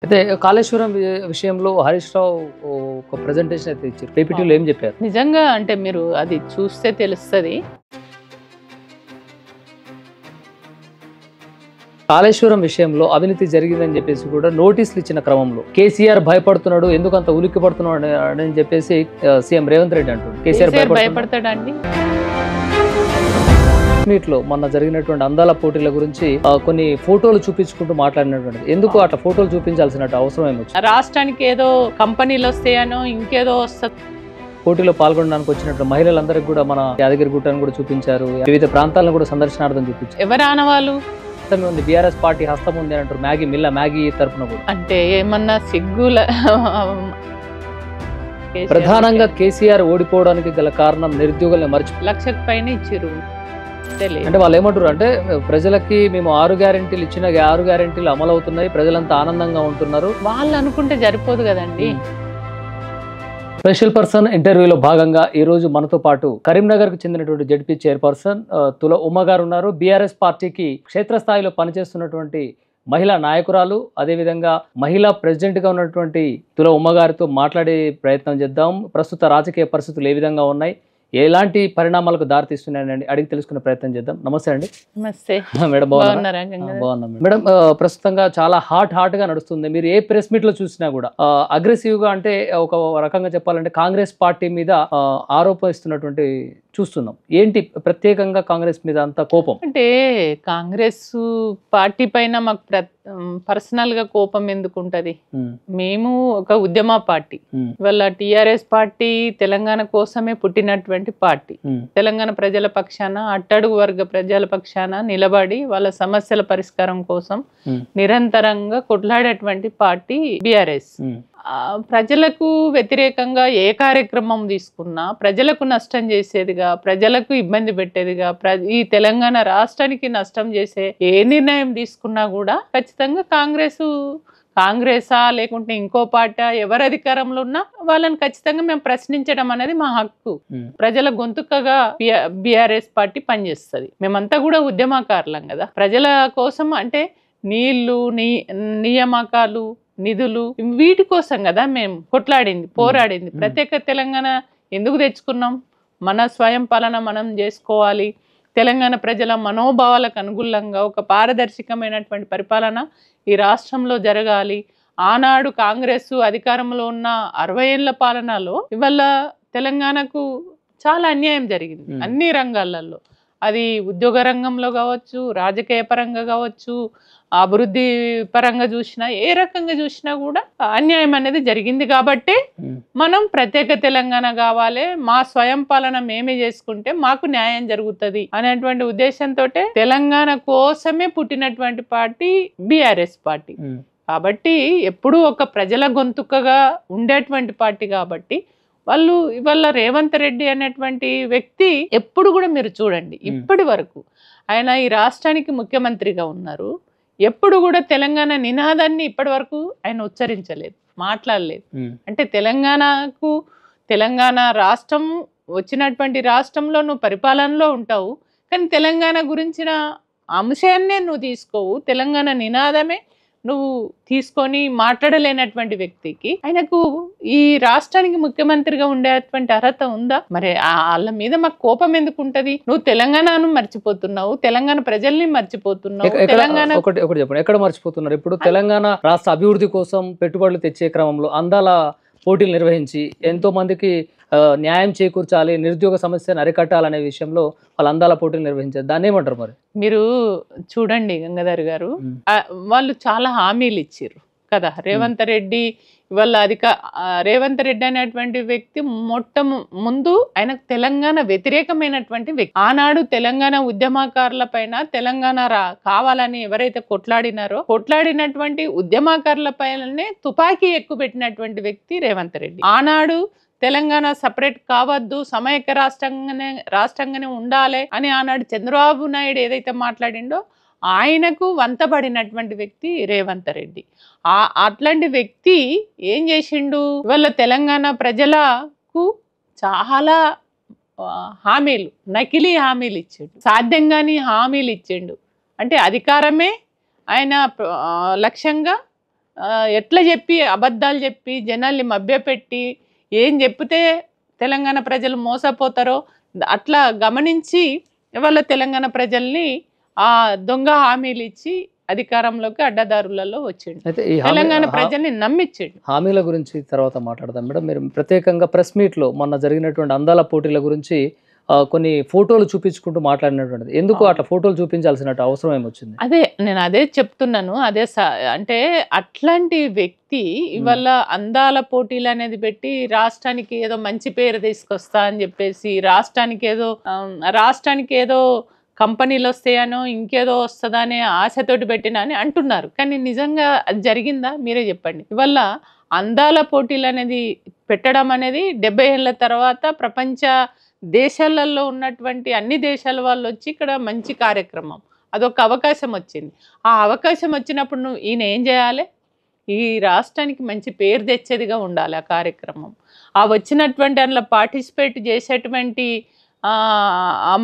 అయితే కాళేశ్వరం విషయంలో హరీష్ రావు ఒక ప్రెజెంటేషన్ అయితే ఇచ్చారు. పీపీటీలో ఏం చెప్పారు? నిజంగా అంటే మీరు అది చూస్తే తెలుస్తుంది. కాళేశ్వరం విషయంలో అవినీతి జరిగిందని చెప్పేసి కూడా నోటీసులు ఇచ్చిన క్రమంలో కేసీఆర్ భయపడుతున్నాడు, ఎందుకంత ఉలిక్కి పడుతున్నాడు అని చెప్పేసి సీఎం రేవంత్ రెడ్డి అంటున్నాడు. కేసీఆర్ భయపడతాడండి. మీట్లో మొన్న జరిగినటువంటి అందాల పోటీల గురించి కొన్ని ఫోటోలు చూపించుకుంటూ మాట్లాడినటువంటి ఎందుకు అట్లా ఫోటోలు చూపించాల్సిన అవసరం ఏమొచ్చు? రాష్ట్రానికి ఏదో కంపెనీలు వస్తాయనో ఇంకేదో వస్తుంది. పోటీలో పాల్గొనడానికి వచ్చినట్టు మహిళలందరికీ కూడా మన యాదగిరి గుట్టను కూడా చూపించారు, వివిధ ప్రాంతాలను కూడా సందర్శనార్థం చూపించారు. ఎవరు ఆనవాళ్ళు ఉంది, బీఆర్ఎస్ పార్టీ హస్తం ఉంది అని అంటారు. మ్యాగీ తరఫున కూడా అంటే ఏమన్నా సిగ్గుల ప్రధానంగా కేసీఆర్ ఓడిపోవడానికి గల కారణం నిరుద్యోగుల్ని మర్చి 1 లక్షకు పైన ఇచ్చిరు. అంటే వాళ్ళు ఏమంటారు అంటే ప్రజలకి మేము 6 గ్యారెంటీలు ఇచ్చిన 6 గ్యారెంటీలు అమలు అవుతున్నాయి, ప్రజలంతా ఆనందంగా ఉంటున్నారు. వాళ్ళు అనుకుంటే సరిపోదు కదండి. స్పెషల్ పర్సన్ ఇంటర్వ్యూలో భాగంగా ఈ రోజు మనతో పాటు కరీంనగర్ కు చెందినటువంటి జడ్పీ చైర్పర్సన్ తుల ఉమ్మ గారు ఉన్నారు. బీఆర్ఎస్ పార్టీకి క్షేత్రస్థాయిలో పనిచేస్తున్నటువంటి మహిళా నాయకురాలు, అదేవిధంగా మహిళా ప్రెసిడెంట్ గా ఉన్నటువంటి తుల ఉమ్మ గారితో మాట్లాడే ప్రయత్నం చేద్దాం. ప్రస్తుత రాజకీయ పరిస్థితులు ఏ విధంగా ఉన్నాయి, ఎలాంటి పరిణామాలకు దారితీస్తున్నాయని అడిగి తెలుసుకునే ప్రయత్నం చేద్దాం. నమస్తే అండి. నమస్తే మేడం. బాగున్నాం మేడం. ప్రస్తుతంగా చాలా హాట్ గా నడుస్తుంది. మీరు ఏ ప్రెస్ మీట్ లో చూసినా కూడా అగ్రెసివ్ గా, అంటే ఒక రకంగా చెప్పాలంటే కాంగ్రెస్ పార్టీ మీద ఆరోపిస్తున్నటువంటి చూస్తున్నాం. ఏంటి ప్రత్యేకంగా కాంగ్రెస్ మీద అంత కోపం? అంటే కాంగ్రెస్ పార్టీ పైన మాకు పర్సనల్ గా కోపం ఎందుకు ఉంటది? మేము ఒక ఉద్యమ పార్టీ. ఇవాళ టిఆర్ఎస్ పార్టీ తెలంగాణ కోసమే పుట్టినటువంటి పార్టీ. తెలంగాణ ప్రజల పక్షాన, అట్టడుగు వర్గ ప్రజల పక్షాన నిలబడి వాళ్ళ సమస్యల పరిష్కారం కోసం నిరంతరంగా కొట్లాడేటువంటి పార్టీ బీఆర్ఎస్. ప్రజలకు వ్యతిరేకంగా ఏ కార్యక్రమం తీసుకున్నా ప్రజలకు నష్టం చేసేదిగా, ప్రజలకు ఇబ్బంది పెట్టేదిగా, ఈ రాష్ట్రానికి నష్టం చేసే ఏ నిర్ణయం తీసుకున్నా కూడా ఖచ్చితంగా కాంగ్రెసా లేకుంటే ఇంకో పార్టీ ఎవరు అధికారంలో ఉన్నా వాళ్ళని ఖచ్చితంగా మేము ప్రశ్నించడం అనేది మా హక్కు. ప్రజల గొంతుకగా బీఆర్ఎస్ పార్టీ పనిచేస్తుంది. మేమంతా కూడా ఉద్యమకారులం కదా. ప్రజల కోసం అంటే నీళ్లు, నియామకాలు, నిధులు, వీటి కోసం కదా మేము కొట్లాడింది, పోరాడింది. ప్రత్యేక తెలంగాణ ఎందుకు తెచ్చుకున్నాం? మన స్వయం పాలన మనం చేసుకోవాలి, తెలంగాణ ప్రజల మనోభావాలకు అనుగుణంగా ఒక పారదర్శకమైనటువంటి పరిపాలన ఈ రాష్ట్రంలో జరగాలి. ఆనాడు కాంగ్రెస్ అధికారంలో ఉన్న 60 ఏళ్ల పాలనలో ఇవాళ తెలంగాణకు చాలా అన్యాయం జరిగింది అన్ని రంగాలలో. అది ఉద్యోగ రంగంలో కావచ్చు, రాజకీయ పరంగా కావచ్చు, అభివృద్ధి పరంగా చూసినా, ఏ రకంగా చూసినా కూడా అన్యాయం అనేది జరిగింది. కాబట్టి మనం ప్రత్యేక తెలంగాణ కావాలి, మా స్వయం పాలన మేమే చేసుకుంటే మాకు న్యాయం జరుగుతుంది అనేటువంటి ఉద్దేశంతో తెలంగాణ కోసమే పుట్టినటువంటి పార్టీ బీఆర్ఎస్ పార్టీ. కాబట్టి ఎప్పుడూ ఒక ప్రజల గొంతుకగా ఉండేటువంటి పార్టీ. కాబట్టి వాళ్ళు ఇవాళ రేవంత్ రెడ్డి అనేటువంటి వ్యక్తి ఎప్పుడు కూడా మీరు చూడండి, ఇప్పటి వరకు ఆయన ఈ రాష్ట్రానికి ముఖ్యమంత్రిగా ఉన్నారు. ఎప్పుడు కూడా తెలంగాణ నినాదాన్ని ఇప్పటి వరకు ఆయన ఉచ్చరించలేదు, మాట్లాడలేదు. అంటే తెలంగాణ రాష్ట్రం వచ్చినటువంటి రాష్ట్రంలో నువ్వు పరిపాలనలో ఉంటావు, కానీ తెలంగాణ గురించిన అంశాన్నే నువ్వు తీసుకోవు, తెలంగాణ నినాదమే నువ్వు తీసుకొని మాట్లాడలేనటువంటి వ్యక్తికి ఆయనకు ఈ రాష్ట్రానికి ముఖ్యమంత్రిగా ఉండేటువంటి అర్హత ఉందా? మరి వాళ్ళ మీద మాకు కోపం ఎందుకు ఉంటది? నువ్వు తెలంగాణను మర్చిపోతున్నావు, తెలంగాణ ప్రజల్ని మర్చిపోతున్నావు. తెలంగాణ ఒకటి చెప్పండి, ఎక్కడ మర్చిపోతున్నారు? ఇప్పుడు తెలంగాణ రాష్ట్ర అభివృద్ధి కోసం పెట్టుబడులు తెచ్చే క్రమంలో అందాల పోటీలు నిర్వహించి ఎంతో మందికి న్యాయం చేకూర్చాలి, నిరుద్యోగ సమస్యను అరికట్టాలనే విషయంలో వాళ్ళు అందాల పోటీలు నిర్వహించారు. దాన్ని ఏమంటారు మరి? మీరు చూడండి గంగాధర్ గారు, వాళ్ళు చాలా హామీలు ఇచ్చారు కదా. రేవంత్ రెడ్డి అనేటువంటి వ్యక్తి ముందు ఆయన తెలంగాణ వ్యతిరేకమైనటువంటి వ్యక్తి. ఆనాడు తెలంగాణ ఉద్యమకారుల పైన తెలంగాణ కావాలని ఎవరైతే కొట్లాడినటువంటి ఉద్యమకారుల పైననే తుపాకీ ఎక్కుపెట్టినటువంటి వ్యక్తి రేవంత్ రెడ్డి. ఆనాడు తెలంగాణ సపరేట్ కావద్దు, సమైక్య రాష్ట్రంగానే ఉండాలి అని ఆనాడు చంద్రబాబు నాయుడు ఏదైతే మాట్లాడిండో ఆయనకు వంతబడినటువంటి వ్యక్తి రేవంత్ రెడ్డి. అట్లాంటి వ్యక్తి ఏం చేసిండు? ఇవాళ తెలంగాణ ప్రజలకు చాలా హామీలు, నకిలీ హామీలు ఇచ్చిండు, సాధ్యంగాని హామీలు ఇచ్చిండు. అంటే అధికారమే ఆయన లక్ష్యంగా ఎట్లా చెప్పి అబద్ధాలు చెప్పి జనాల్ని మభ్యపెట్టి ఏం చెప్తే తెలంగాణ ప్రజలు మోసపోతారో అట్లా గమనించి వాళ్ళ తెలంగాణ ప్రజల్ని ఆ దొంగ హామీలు ఇచ్చి అధికారంలోకి అడ్డదారులలో వచ్చిండు. అయితే ఈ తెలంగాణ ప్రజల్ని నమ్మించిండు. హామీల గురించి తర్వాత మాట్లాడదాం మేడం. మీరు ప్రత్యేకంగా ప్రెస్ మీట్లో మొన్న జరిగినటువంటి అందాల పోటీల గురించి కొన్ని ఫోటోలు చూపించుకుంటూ మాట్లాడినటువంటిది ఎందుకు అట్లా ఫోటోలు చూపించాల్సిన అవసరం ఏమొచ్చింది? నేను అదే చెప్తున్నాను. అంటే అట్లాంటి వ్యక్తి ఇవాళ అందాల పోటీలు అనేది పెట్టి రాష్ట్రానికి ఏదో మంచి పేరు తీసుకొస్తా అని చెప్పేసి రాష్ట్రానికి ఏదో కంపెనీలు వస్తాయనో ఇంకేదో వస్తుందా అనే ఆశతోటి పెట్టినా అని అంటున్నారు. కానీ నిజంగా అది జరిగిందా? మీరే చెప్పండి. ఇవాళ అందాల పోటీలు అనేది పెట్టడం అనేది 70 ఏళ్ళ తర్వాత ప్రపంచ దేశాలలో ఉన్నటువంటి అన్ని దేశాల వాళ్ళు వచ్చి ఇక్కడ మంచి కార్యక్రమం, అదొక అవకాశం వచ్చింది. ఆ అవకాశం వచ్చినప్పుడు ఈయన ఏం చేయాలి? ఈ రాష్ట్రానికి మంచి పేరు తెచ్చేదిగా ఉండాలి ఆ కార్యక్రమం. ఆ వచ్చినటువంటి అందులో పార్టిసిపేట్ చేసేటువంటి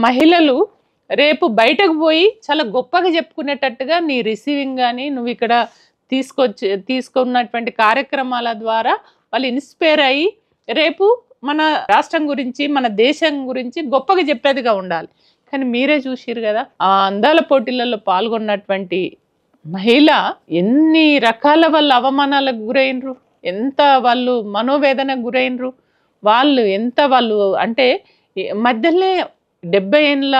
మహిళలు రేపు బయటకు పోయి చాలా గొప్పగా చెప్పుకునేటట్టుగా నీ రిసీవింగ్ కానీ నువ్వు ఇక్కడ తీసుకున్నటువంటి కార్యక్రమాల ద్వారా వాళ్ళు ఇన్స్పైర్ అయ్యి రేపు మన రాష్ట్రం గురించి మన దేశం గురించి గొప్పగా చెప్పేదిగా ఉండాలి. కానీ మీరే చూసిరు కదా ఆ అందాల పోటీలలో పాల్గొన్నటువంటి మహిళ ఎన్ని రకాల వాళ్ళు అవమానాలకు గురైనరు, ఎంత వాళ్ళు మనోవేదనకు గురైనరు, వాళ్ళు అంటే మధ్యలో 70 ఏళ్ళ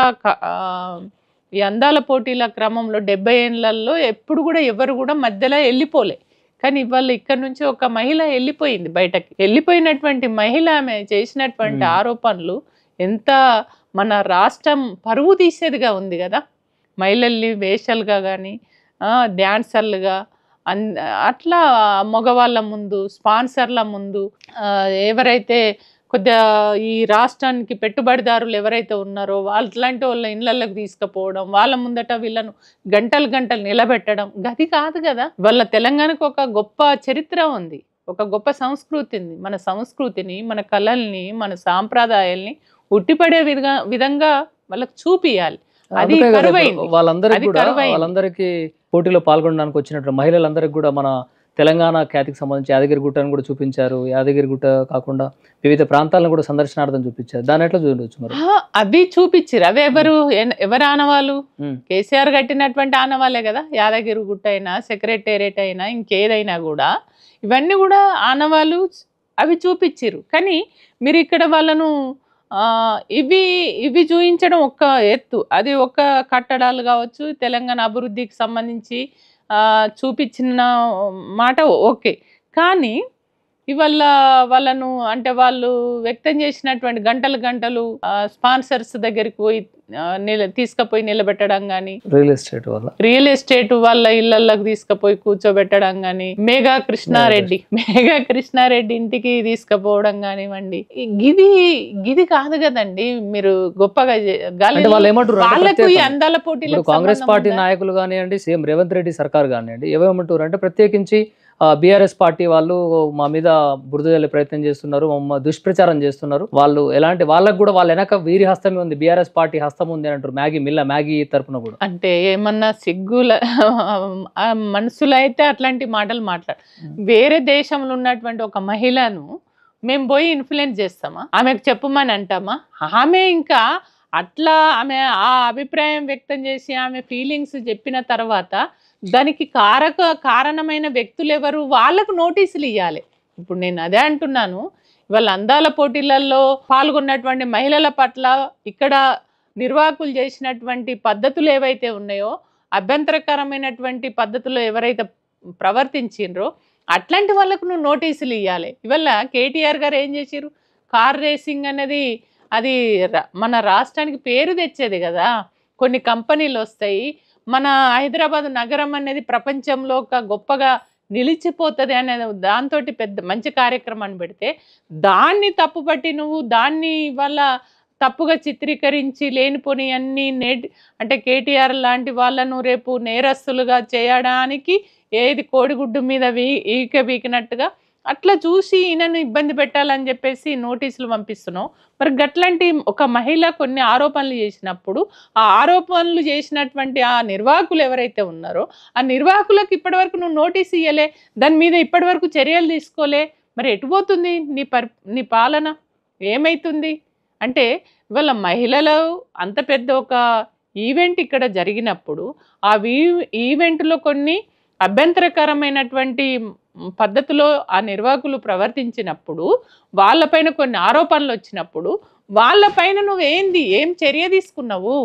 ఈ అందాల పోటీల క్రమంలో 70 ఏళ్ళల్లో ఎప్పుడు కూడా ఎవరు కూడా మధ్యలో వెళ్ళిపోలే. కానీ ఇవాళ ఇక్కడ నుంచి ఒక మహిళ వెళ్ళిపోయింది బయటకి. వెళ్ళిపోయినటువంటి మహిళ ఆమె చేసినటువంటి ఆరోపణలు ఎంత మన రాష్ట్రం పరువు తీసేదిగా ఉంది కదా. మహిళల్ని వేషలుగా కానీ డ్యాన్సర్లుగా అట్లా మగవాళ్ళ ముందు స్పాన్సర్ల ముందు ఎవరైతే కొద్దిగా ఈ రాష్ట్రానికి పెట్టుబడిదారులు ఎవరైతే ఉన్నారో అట్లాంటి వాళ్ళ ఇళ్ళకి తీసుకుపోవడం, వాళ్ళ ముందట వీళ్ళను గంటలు నిలబెట్టడం గది కాదు కదా. వాళ్ళ తెలంగాణకు ఒక గొప్ప చరిత్ర ఉంది, ఒక గొప్ప సంస్కృతి ఉంది. మన సంస్కృతిని, మన కళల్ని, మన సాంప్రదాయాల్ని ఉట్టిపడే విధంగా వాళ్ళకి చూపియాలి. అది కరువైంది. వాళ్ళందరికీ పోటీలో పాల్గొనడానికి వచ్చినట్టు మహిళలందరికీ కూడా మన తెలంగాణ ఖ్యాతికి సంబంధించి యాదగిరిగుట్టను కూడా చూపించారు. యాదగిరిగుట్ట కాకుండా వివిధ ప్రాంతాలను కూడా సందర్శనార్థం చూపించారు. దాని ఎట్లా చూడవచ్చు మరి? అవి చూపించారు. అవి ఎవరు ఆనవాళ్ళు? కేసీఆర్ కట్టినటువంటి ఆనవాళ్ళే కదా. యాదగిరిగుట్ట అయినా సెక్రటేరియట్ అయినా ఇంకేదైనా కూడా ఇవన్నీ కూడా ఆనవాళ్ళు అవి చూపించారు. కానీ మీరు ఇక్కడ వాళ్ళను ఇవి చూపించడం ఒక్క ఎత్తు, అది ఒక కట్టడాలు కావచ్చు తెలంగాణ అభివృద్ధికి సంబంధించి చూపించిన మాట ఓకే. కానీ ఇవాళ వాళ్ళను అంటే వాళ్ళు వ్యక్తం చేసినటువంటి గంటలు స్పాన్సర్స్ దగ్గరికి పోయి తీసుకుపోయి నిలబెట్టడం కానీ, రియల్ ఎస్టేట్ వాళ్ళ ఇళ్లకి తీసుకుపోయి కూర్చోబెట్టడం కానీ, మేఘా కృష్ణారెడ్డి ఇంటికి తీసుకుపోవడం కానివ్వండి, గిది కాదు కదండి. మీరు గొప్పగా వాళ్ళకు ఈ అందాల పోటీలు కాంగ్రెస్ పార్టీ నాయకులు కానివ్వండి, సీఎం రేవంత్ రెడ్డి సర్కార్ కానివ్వండి, ఏమేమంటారు అంటే ప్రత్యేకించి బీఆర్ఎస్ పార్టీ వాళ్ళు మా మీద బురద జల్లే ప్రయత్నం చేస్తున్నారు, దుష్ప్రచారం చేస్తున్నారు. వాళ్ళకు కూడా వాళ్ళ వెనక వీరి హస్తమే ఉంది, బీఆర్ఎస్ పార్టీ హస్తం ఉంది అని అంటారు. మ్యాగీ తరపున కూడా అంటే ఏమన్నా సిగ్గుల మనసులో అయితే అట్లాంటి మాటలు వేరే దేశంలో ఉన్నటువంటి ఒక మహిళను మేము పోయి ఇన్ఫ్లుయెన్స్ చేస్తామా? ఆమెకు చెప్పమని అంటామా? ఆమె ఇంకా అట్లా ఆమె ఆ అభిప్రాయం వ్యక్తం చేసి ఆమె ఫీలింగ్స్ చెప్పిన తర్వాత దానికి కారణమైన వ్యక్తులు ఎవరు? వాళ్ళకు నోటీసులు ఇవ్వాలి. ఇప్పుడు నేను అదే అంటున్నాను. ఇవాళ అందాల పోటీలలో పాల్గొన్నటువంటి మహిళల పట్ల ఇక్కడ నిర్వాహకులు చేసినటువంటి పద్ధతులు ఏవైతే ఉన్నాయో, అభ్యంతరకరమైనటువంటి పద్ధతులు ఎవరైతే ప్రవర్తించిండ్రో అట్లాంటి వాళ్ళకు నువ్వు నోటీసులు ఇవ్వాలి. ఇవాళ కేటీఆర్ గారు ఏం చేసిరు? కార్ రేసింగ్ అనేది అది మన రాష్ట్రానికి పేరు తెచ్చేది కదా. కొన్ని కంపెనీలు వస్తాయి, మన హైదరాబాద్ నగరం అనేది ప్రపంచంలో ఒక గొప్పగా నిలిచిపోతుంది అనేది దాంతో పెద్ద మంచి కార్యక్రమాన్ని పెడితే దాన్ని తప్పుపట్టి నువ్వు దాన్ని వల్ల తప్పుగా చిత్రీకరించి లేనిపోని అన్ని అంటే కేటీఆర్ లాంటి వాళ్ళను రేపు నేరస్తులుగా చేయడానికి ఏది కోడిగుడ్డు మీద ఈక బీకినట్టుగా అట్లా చూసి ఈయనను ఇబ్బంది పెట్టాలని చెప్పేసి నోటీసులు పంపిస్తున్నావు. మరి గట్లాంటి ఒక మహిళ కొన్ని ఆరోపణలు చేసినప్పుడు ఆ ఆరోపణలు చేసినటువంటి ఆ నిర్వాహకులు ఎవరైతే ఉన్నారో ఆ నిర్వాహకులకు ఇప్పటివరకు నువ్వు నోటీస్ ఇయ్యలే, దాని మీద ఇప్పటివరకు చర్యలు తీసుకోలే. మరి ఎటుపోతుంది నీ పాలన? ఏమైతుంది అంటే ఇవాళ మహిళలు అంత పెద్ద ఒక ఈవెంట్ ఇక్కడ జరిగినప్పుడు ఆ ఈవెంట్లో కొన్ని అభ్యంతరకరమైనటువంటి పద్ధతిలో ఆ నిర్వాహకులు ప్రవర్తించినప్పుడు, వాళ్ళపైన కొన్ని ఆరోపణలు వచ్చినప్పుడు వాళ్ళపైన ఏం చర్య తీసుకున్నావు?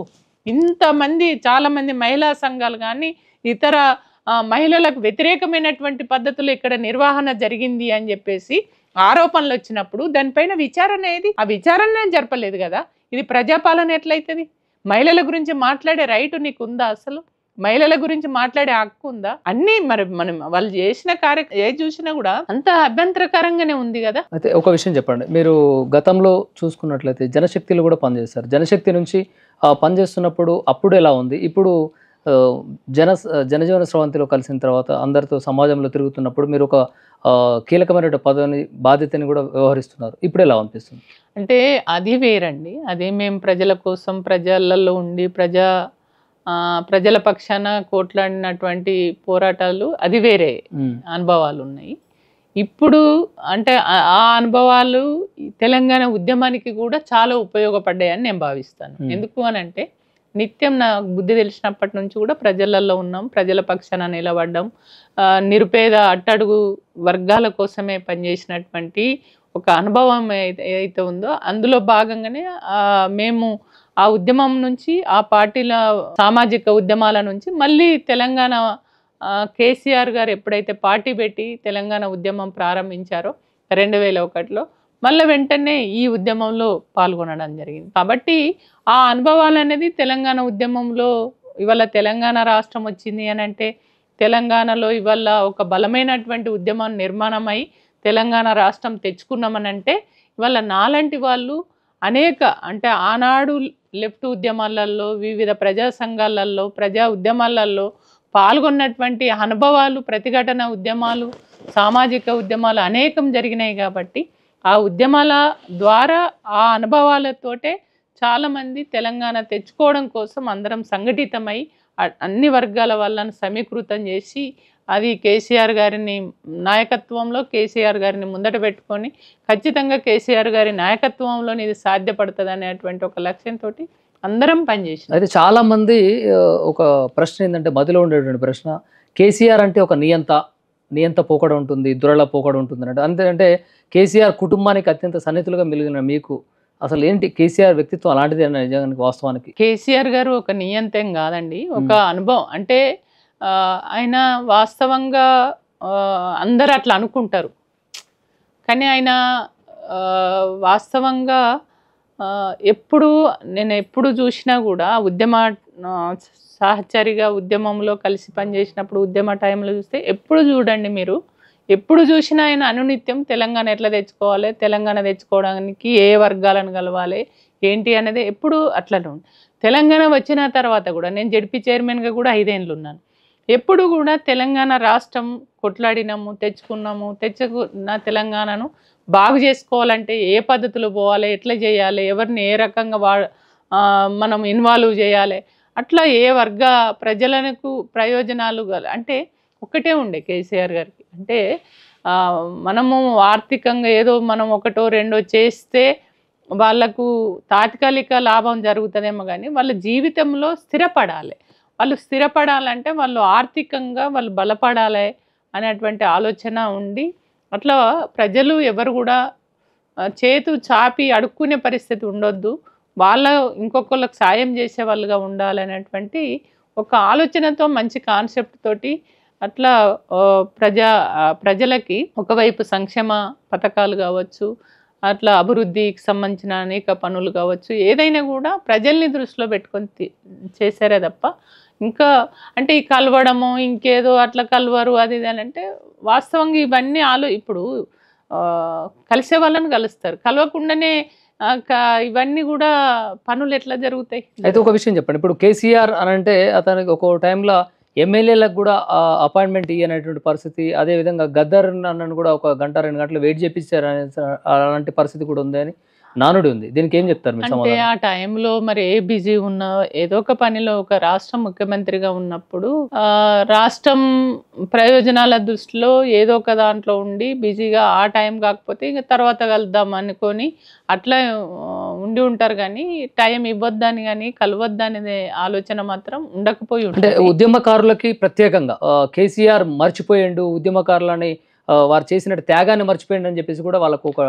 ఇంతమంది చాలామంది మహిళా సంఘాలు కానీ ఇతర మహిళలకు వ్యతిరేకమైనటువంటి పద్ధతులు ఇక్కడ నిర్వహణ జరిగింది అని చెప్పేసి ఆరోపణలు వచ్చినప్పుడు దానిపైన విచారణ ఏది? ఆ విచారణ జరపలేదు కదా. ఇది ప్రజాపాలన ఎట్లయితుంది? మహిళల గురించి మాట్లాడే రైట్ నీకు ఉందా? అసలు మహిళల గురించి మాట్లాడే హక్కు ఉందా? అన్నీ మరి మనం వాళ్ళు చేసిన ఏ చూసినా కూడా అంత అభ్యంతరకరంగానే ఉంది కదా. అయితే ఒక విషయం చెప్పండి, మీరు గతంలో చూసుకున్నట్లయితే జనశక్తిలో కూడా పనిచేస్తారు. జనశక్తి నుంచి పనిచేస్తున్నప్పుడు అప్పుడు ఎలా ఉంది, ఇప్పుడు జనజీవన స్రవంతిలో కలిసిన తర్వాత అందరితో సమాజంలో తిరుగుతున్నప్పుడు మీరు ఒక కీలకమైన పదవిని బాధ్యతని కూడా వ్యవహరిస్తున్నారు, ఇప్పుడు ఎలా అనిపిస్తుంది? అంటే అది వేరండి. అదే మేము ప్రజల కోసం ప్రజలలో ఉండి ప్రజల పక్షాన కోట్లాడినటువంటి పోరాటాలు, అది వేరే అనుభవాలు ఉన్నాయి. ఇప్పుడు అంటే ఆ అనుభవాలు తెలంగాణ ఉద్యమానికి కూడా చాలా ఉపయోగపడ్డాయని నేను భావిస్తాను. ఎందుకు అని అంటే నిత్యం నా బుద్ధి తెలిసినప్పటి నుంచి కూడా ప్రజలలో ఉన్నాం, ప్రజల పక్షాన నిలబడ్డాం, నిరుపేద అట్టడుగు వర్గాల కోసమే పనిచేసినటువంటి ఒక అనుభవం ఏదైతే ఉందో అందులో భాగంగానే మేము ఆ ఉద్యమం నుంచి ఆ పార్టీల సామాజిక ఉద్యమాల నుంచి మళ్ళీ తెలంగాణ కేసీఆర్ గారు ఎప్పుడైతే పార్టీ పెట్టి తెలంగాణ ఉద్యమం ప్రారంభించారో 2001లో మళ్ళీ వెంటనే ఈ ఉద్యమంలో పాల్గొనడం జరిగింది. కాబట్టి ఆ అనుభవాలు అనేది తెలంగాణ ఉద్యమంలో ఇవాళ తెలంగాణ రాష్ట్రం వచ్చింది అని అంటే తెలంగాణలో ఇవాళ ఒక బలమైనటువంటి ఉద్యమం నిర్మాణమై తెలంగాణ రాష్ట్రం తెచ్చుకున్నామని అంటే ఇవాళ నాలాంటి వాళ్ళు అనేక అంటే ఆనాడు లెఫ్ట్ ఉద్యమాలలో వివిధ ప్రజా సంఘాలలో ప్రజా ఉద్యమాలలో పాల్గొన్నటువంటి అనుభవాలు, ప్రతిఘటన ఉద్యమాలు, సామాజిక ఉద్యమాలు అనేకం జరిగినాయి. కాబట్టి ఆ ఉద్యమాల ద్వారా ఆ అనుభవాలతోటే చాలామంది తెలంగాణ తెచ్చుకోవడం కోసం అందరం సంఘటితమై అన్ని వర్గాల వాళ్ళను సమీకృతం చేసి అది కేసీఆర్ గారిని నాయకత్వంలో కేసీఆర్ గారిని ముందట పెట్టుకొని ఖచ్చితంగా కేసీఆర్ గారి నాయకత్వంలోని ఇది సాధ్యపడుతుంది అనేటువంటి ఒక లక్ష్యంతో అందరం పనిచేసాం. అయితే చాలామంది ఒక ప్రశ్న ఏంటంటే మధ్యలో ఉండేటువంటి ప్రశ్న, కేసీఆర్ అంటే ఒక నియంత పోకడ ఉంటుంది, దురల పోకడ ఉంటుంది అంటే అంతేంటే కేసీఆర్ కుటుంబానికి అత్యంత సన్నిహితులుగా మిగిలిన మీకు అసలు ఏంటి కేసీఆర్ వ్యక్తిత్వం అలాంటిది అన్న నిజానికి వాస్తవానికి? కేసీఆర్ గారు ఒక నియంతం కాదండి, ఒక అనుభవం. అంటే ఆయన వాస్తవంగా అందరు అట్లా అనుకుంటారు కానీ ఆయన వాస్తవంగా నేను ఎప్పుడు చూసినా కూడా ఉద్యమ సహచరిగా ఉద్యమంలో కలిసి పనిచేసినప్పుడు ఉద్యమ టైంలో చూస్తే ఎప్పుడు చూడండి మీరు ఎప్పుడు చూసినా ఆయన అనునిత్యం తెలంగాణ ఎట్లా తెచ్చుకోవాలి, తెలంగాణ తెచ్చుకోవడానికి ఏ వర్గాలను కలవాలి ఏంటి అనేది ఎప్పుడు అట్లనే ఉంది. తెలంగాణ వచ్చిన తర్వాత కూడా నేను జెడ్పీ చైర్మన్గా కూడా 5 ఏళ్ళు ఉన్నాను. ఎప్పుడు కూడా తెలంగాణ రాష్ట్రం కొట్లాడినాము, తెచ్చుకున్న తెలంగాణను బాగు చేసుకోవాలంటే ఏ పద్ధతులు పోవాలి, ఎట్లా చేయాలి, ఎవరిని ఏ రకంగా మనం ఇన్వాల్వ్ చేయాలి, అట్లా ఏ వర్గ ప్రజలకు ప్రయోజనాలు అంటే ఒకటే ఉండే కేసీఆర్ గారికి. అంటే మనము ఆర్థికంగా ఏదో మనం ఒకటో రెండో చేస్తే వాళ్ళకు తాత్కాలిక లాభం జరుగుతుందేమో కానీ వాళ్ళ జీవితంలో స్థిరపడాలి. వాళ్ళు స్థిరపడాలంటే వాళ్ళు ఆర్థికంగా వాళ్ళు బలపడాలి అనేటువంటి ఆలోచన ఉండి అట్లా ప్రజలు ఎవరు కూడా చేతు చాపి అడుక్కునే పరిస్థితి ఉండొద్దు, వాళ్ళ ఇంకొకళ్ళకి సాయం చేసే వాళ్ళుగా ఉండాలనేటువంటి ఒక ఆలోచనతో మంచి కాన్సెప్ట్ తోటి అట్లా ప్రజలకి ఒకవైపు సంక్షేమ పథకాలు కావచ్చు, అట్లా అభివృద్ధికి సంబంధించిన అనేక పనులు కావచ్చు, ఏదైనా కూడా ప్రజల్ని దృష్టిలో పెట్టుకొని చేశారే తప్ప ఇంకా అంటే ఈ కలవడము ఇంకేదో అట్లా కలవరు అది ఇది అని అంటే వాస్తవంగా ఇవన్నీ ఇప్పుడు కలిసే వాళ్ళని కలుస్తారు, కలవకుండానే ఇవన్నీ కూడా పనులు ఎట్లా జరుగుతాయి? అయితే ఒక విషయం చెప్పండి, ఇప్పుడు కేసీఆర్ అని అంటే అతనికి ఒక టైంలో ఎమ్మెల్యేలకు కూడా అపాయింట్మెంట్ ఇయ్యనటువంటి పరిస్థితి, అదేవిధంగా గద్దర్ అన్నను కూడా ఒక గంట 2 గంటలు వెయిట్ చేపించారు అలాంటి పరిస్థితి కూడా ఉంది అని నానుడి ఉంది. దీనికి ఏం చెప్తారు మీరు అంటే సమాధానం? ఆ టైంలో మరి ఏ బిజీ ఉన్నా ఏదో ఒక పనిలో ఒక రాష్ట్ర ముఖ్యమంత్రిగా ఉన్నప్పుడు రాష్ట్రం ప్రయోజనాల దృష్టిలో ఏదో ఒక దాంట్లో ఉండి బిజీగా ఆ టైం కాకపోతే ఇంకా తర్వాత కలుద్దాం అనుకొని అట్లా ఉండి ఉంటారు. కానీ టైం ఇవ్వద్దని కానీ కలవద్దనే ఆలోచన మాత్రం ఉండకపోయి అంటే ఉంటుంది. ఉద్యమకారులకి ప్రత్యేకంగా కేసీఆర్ మర్చిపోయిండు, ఉద్యమకారులని వారు చేసిన త్యాగాన్ని మర్చిపోయిండు అని చెప్పేసి కూడా వాళ్ళకు ఒక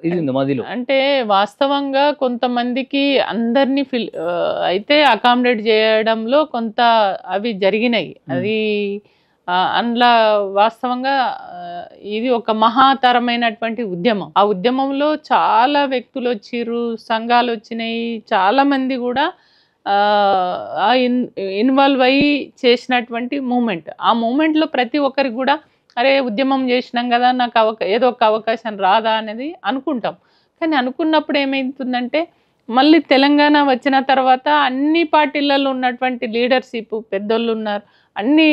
ఇది ఉంది మదిలో. అంటే వాస్తవంగా కొంతమందికి అందరినీ అయితే అకామిడేట్ చేయడంలో కొంత అవి జరిగినాయి. అది అందులో వాస్తవంగా ఇది ఒక మహాతరమైనటువంటి ఉద్యమం. ఆ ఉద్యమంలో చాలా వ్యక్తులు వచ్చిర్రు, సంఘాలు వచ్చినాయి, చాలా మంది కూడా ఇన్వాల్వ్ అయ్యి చేసినటువంటి మూమెంట్. ఆ మూమెంట్లో ప్రతి ఒక్కరికి కూడా అరే ఉద్యమం చేసినాం కదా, నాకు ఏదో ఒక అవకాశం రాదా అనేది అనుకుంటాం. కానీ అనుకున్నప్పుడు ఏమవుతుందంటే మళ్ళీ తెలంగాణ వచ్చిన తర్వాత అన్ని పార్టీలలో ఉన్నటువంటి లీడర్షిప్ పెద్దోళ్ళు ఉన్నారు, అన్ని